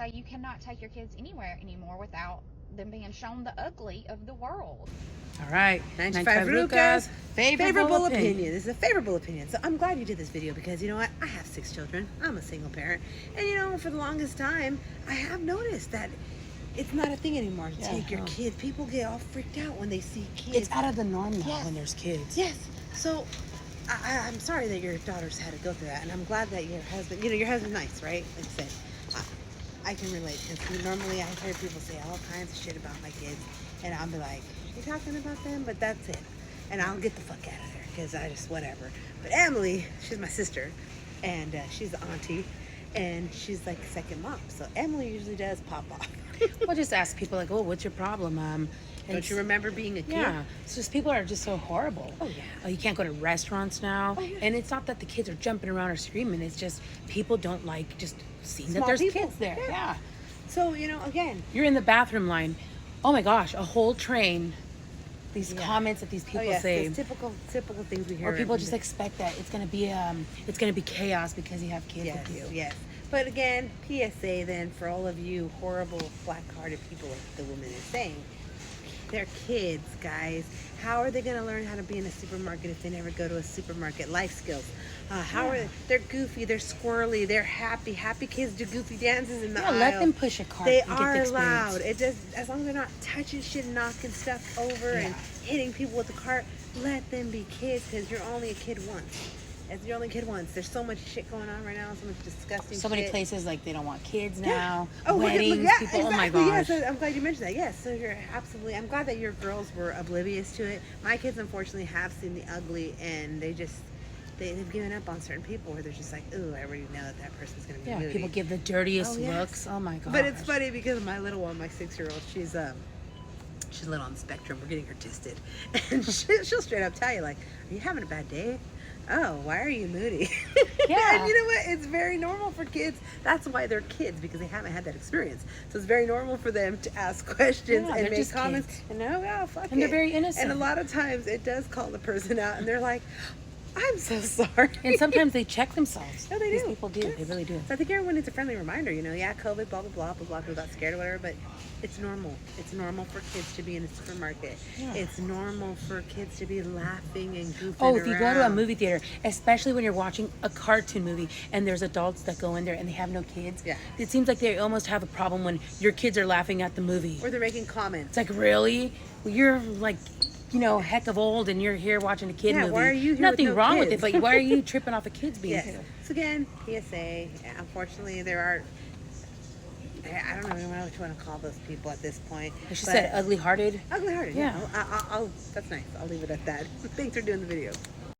So you cannot take your kids anywhere anymore without them being shown the ugly of the world. All right. 95 Rukas, favorable opinion. This is a favorable opinion. So I'm glad you did this video because you know what? I have 6 children. I'm a single parent. And you know, for the longest time, I have noticed that it's not a thing anymore to take your kids. People get all freaked out when they see kids. It's out of the norm now when there's kids. Yes. So I'm sorry that your daughters had to go through that. And I'm glad that your husband, you know, your husband's nice, right? Like I said, I can relate. Because normally I hear people say all kinds of shit about my kids. And I'll be like, you're talking about them? But that's it. And I'll get the fuck out of there because I just, whatever. But Emily, she's my sister. And she's the auntie. And she's like second mom. So Emily usually does pop off. We'll just ask people like, oh, what's your problem? Don't you remember being a kid? Yeah. It's just people are just so horrible. Oh, yeah. You can't go to restaurants now. Oh, yeah. And it's not that the kids are jumping around or screaming. It's just people don't like just seeing Small that there's people. kids there. Yeah. So, you know, again. You're in the bathroom line. Oh my gosh, a whole train. These comments that these people say. It's typical things we hear. Or people just expect that it's gonna be chaos because you have kids Yes, with you. yes. But again, PSA then for all of you horrible black-hearted people, like the woman is saying, they're kids, guys. How are they going to learn how to be in a supermarket if they never go to a supermarket? Life skills. They're goofy, they're squirrely, they're happy. Happy kids do goofy dances in the aisle. Let them push a cart. They and are get the allowed. It does, as long as they're not touching shit, knocking stuff over and hitting people with the cart. Let them be kids because you're only a kid once. You're only a kid once. There's so much shit going on right now. So much disgusting So shit. many places like they don't want kids now. Oh, weddings, people. Exactly. Oh my gosh. Yes, I'm glad you mentioned that. Yes, so you're absolutely. I'm glad that your girls were oblivious to it. My kids, unfortunately, have seen the ugly, and they've given up on certain people where they're just like, ooh, I already know that person's gonna be moody. People give the dirtiest Oh, yes. looks. Oh my god. But it's funny because my little one, my 6-year-old, she's a little on the spectrum. We're getting her tested, and she'll straight up tell you like, are you having a bad day? Oh, why are you moody? Yeah. And you know what? It's very normal for kids. That's why they're kids, because they haven't had that experience. So it's very normal for them to ask questions and they're make just comments. kids. And no, well, fuck it. And they're very innocent. And a lot of times it does call the person out, and they're like, I'm so sorry. And sometimes they check themselves. No, they These do. people do. Yes. They really do. So I think everyone needs a friendly reminder, you know, yeah, COVID, blah, blah, blah, blah, blah, people got scared or whatever, but it's normal. It's normal for kids to be in a supermarket. Yeah. It's normal for kids to be laughing and goofing Oh, if you go to a around. movie theater, especially when you're watching a cartoon movie and there's adults that go in there and they have no kids, it seems like they almost have a problem when your kids are laughing at the movie. Or they're making comments. It's like, really? Well, you're like, heck of old and you're here watching a kid movie. Why are you here Nothing with no wrong kids? with it, but why are you tripping off of kids being Yes. here? So again, PSA, unfortunately there are, I don't even know what you want to call those people at this point. She said ugly-hearted. Ugly-hearted, Yeah. I'll that's nice. I'll leave it at that. Thanks for doing the video.